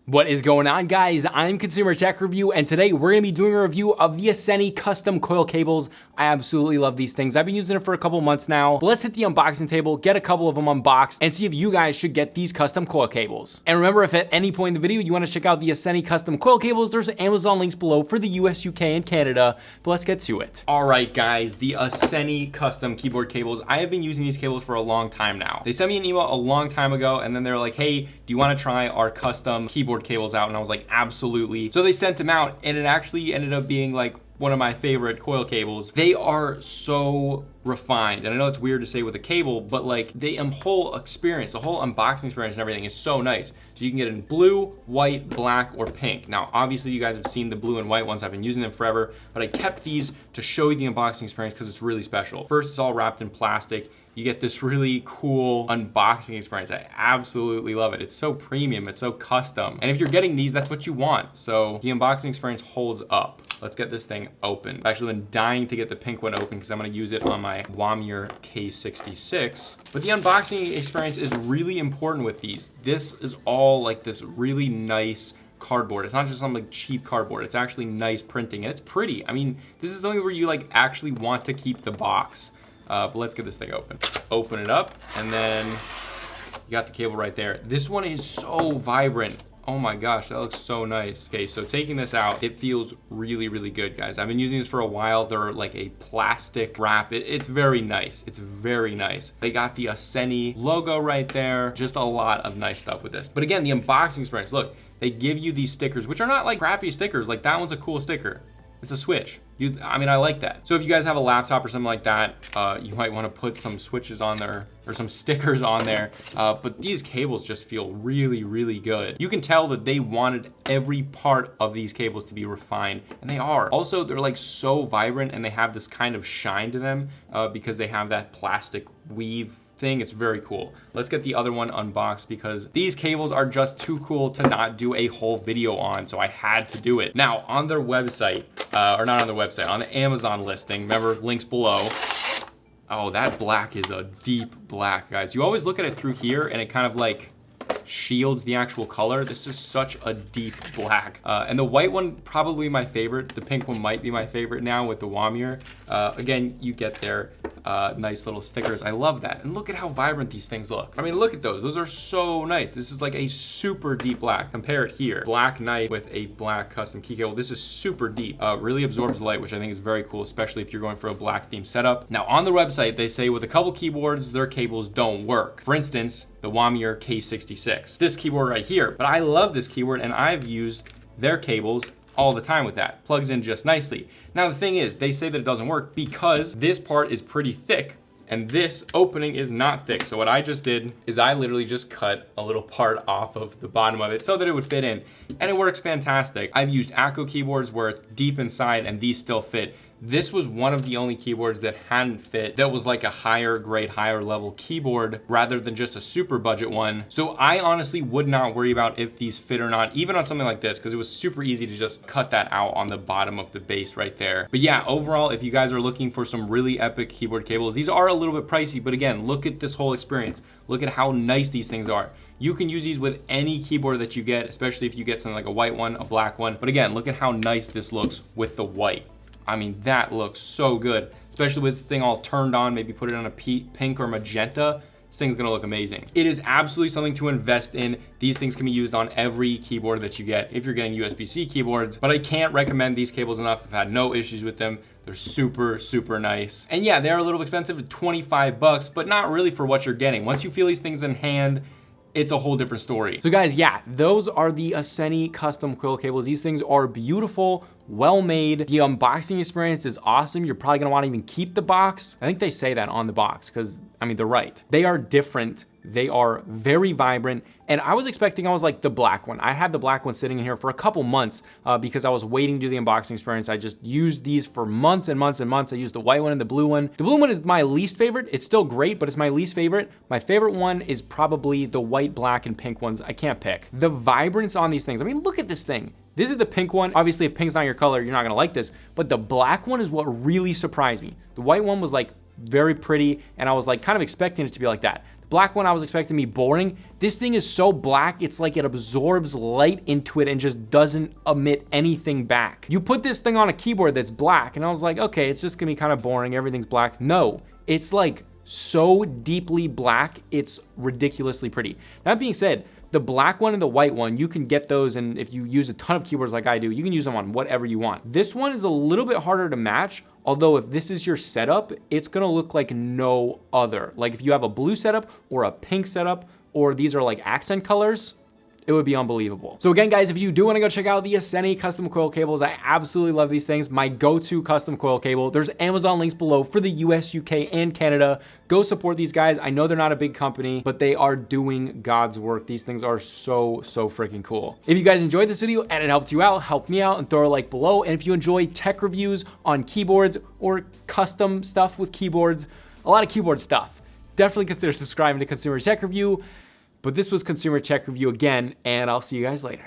What is going on, guys? I'm Consumer Tech Review, and today we're going to be doing a review of the Asceny custom coil cables. I absolutely love these things. I've been using it for a couple months now. But let's hit the unboxing table, get a couple of them unboxed, and see if you guys should get these custom coil cables. And remember, if at any point in the video you want to check out the Asceny custom coil cables, there's Amazon links below for the US, UK, and Canada. But let's get to it. All right, guys, the Asceny custom keyboard cables. I have been using these cables for a long time now. They sent me an email a long time ago, and then they're like, hey, do you want to try our custom keyboard cables out? And I was like, absolutely. So they sent them out, and it actually ended up being like one of my favorite coil cables. They are so refined, and I know it's weird to say with a cable, but like the whole experience, the whole unboxing experience and everything is so nice. So you can get it in blue, white, black, or pink. Now, obviously you guys have seen the blue and white ones. I've been using them forever, but I kept these to show you the unboxing experience because it's really special. First, it's all wrapped in plastic. You get this really cool unboxing experience. I absolutely love it. It's so premium, it's so custom. And if you're getting these, that's what you want. So the unboxing experience holds up. Let's get this thing open. I've actually been dying to get the pink one open because I'm gonna use it on my Wamir K66. But the unboxing experience is really important with these. This is all like this really nice cardboard. It's not just some like cheap cardboard. It's actually nice printing and it's pretty. I mean, this is something where you like actually want to keep the box. But let's get this thing open. Open it up, and then you got the cable right there. This one is so vibrant. Oh my gosh, that looks so nice. Okay, so taking this out, it feels really, really good, guys. I've been using this for a while. They're like a plastic wrap. It's very nice. It's very nice. They got the Asceny logo right there. Just a lot of nice stuff with this. But again, the unboxing experience, look, they give you these stickers, which are not like crappy stickers. Like that one's a cool sticker. It's a switch. I mean, I like that. So if you guys have a laptop or something like that, you might want to put some switches on there or some stickers on there. But these cables just feel really, really good. You can tell that they wanted every part of these cables to be refined, and they are. Also, they're like so vibrant and they have this kind of shine to them because they have that plastic weave thing. It's very cool. Let's get the other one unboxed because these cables are just too cool to not do a whole video on, so I had to do it. Now, on their website, or not on their website, on the Amazon listing, remember, links below. Oh, that black is a deep black, guys. You always look at it through here and it kind of like shields the actual color. This is such a deep black. And the white one, probably my favorite. The pink one might be my favorite now with the Wamir. Again, you get their nice little stickers. I love that. And look at how vibrant these things look. I mean, look at those. Those are so nice. This is like a super deep black. Compare it here. Black knight with a black custom key cable. This is super deep. Really absorbs light, which I think is very cool, especially if you're going for a black theme setup. Now, on the website, they say with a couple keyboards, their cables don't work. For instance, the Wamir K66. This keyboard right here. But I love this keyboard, and I've used their cables all the time with that. Plugs in just nicely. Now the thing is, they say that it doesn't work because this part is pretty thick and this opening is not thick. So what I just did is I literally just cut a little part off of the bottom of it so that it would fit in, and it works fantastic. I've used Acco keyboards where it's deep inside and these still fit. This was one of the only keyboards that hadn't fit, that was like a higher grade, higher level keyboard rather than just a super budget one. So I honestly would not worry about if these fit or not, even on something like this, because it was super easy to just cut that out on the bottom of the base right there. But yeah, overall, if you guys are looking for some really epic keyboard cables, these are a little bit pricey, but again, look at this whole experience. Look at how nice these things are. You can use these with any keyboard that you get, especially if you get something like a white one, a black one. But again, look at how nice this looks with the white. I mean, that looks so good, especially with this thing all turned on. Maybe put it on a pink or magenta. This thing's gonna look amazing. It is absolutely something to invest in. These things can be used on every keyboard that you get if you're getting USB-C keyboards, but I can't recommend these cables enough. I've had no issues with them. They're super, super nice. And yeah, they're a little expensive at 25 bucks, but not really for what you're getting. Once you feel these things in hand, it's a whole different story. So guys, yeah, those are the Asceny custom coil cables. These things are beautiful, well made. The unboxing experience is awesome. You're probably gonna wanna even keep the box. I think they say that on the box because, I mean, they're right. They are different. They are very vibrant. And I was expecting, I was like the black one. I had the black one sitting in here for a couple months because I was waiting to do the unboxing experience. I just used these for months and months and months. I used the white one and the blue one. The blue one is my least favorite. It's still great, but it's my least favorite. My favorite one is probably the white, black, and pink ones. I can't pick. The vibrance on these things. I mean, look at this thing. This is the pink one. Obviously, if pink's not your color, you're not gonna like this, but the black one is what really surprised me. The white one was like very pretty, and I was like kind of expecting it to be like that. The Black one, I was expecting to be boring. This thing is so black, it's like it absorbs light into it and just doesn't emit anything back. You put this thing on a keyboard that's black, and I was like, okay, it's just gonna be kind of boring, everything's black. No, it's like so deeply black, it's ridiculously pretty. That being said, the black one and the white one, you can get those, and if you use a ton of keyboards like I do, you can use them on whatever you want. This one is a little bit harder to match, although if this is your setup, it's gonna look like no other. Like if you have a blue setup or a pink setup, or these are like accent colors, it would be unbelievable. So again, guys, if you do wanna go check out the Asceny custom coil cables, I absolutely love these things. My go-to custom coil cable. There's Amazon links below for the US, UK, and Canada. Go support these guys. I know they're not a big company, but they are doing God's work. These things are so freaking cool. If you guys enjoyed this video and it helped you out, help me out and throw a like below. And if you enjoy tech reviews on keyboards or custom stuff with keyboards, a lot of keyboard stuff, definitely consider subscribing to Consumer Tech Review. But this was Consumer Tech Review again, and I'll see you guys later.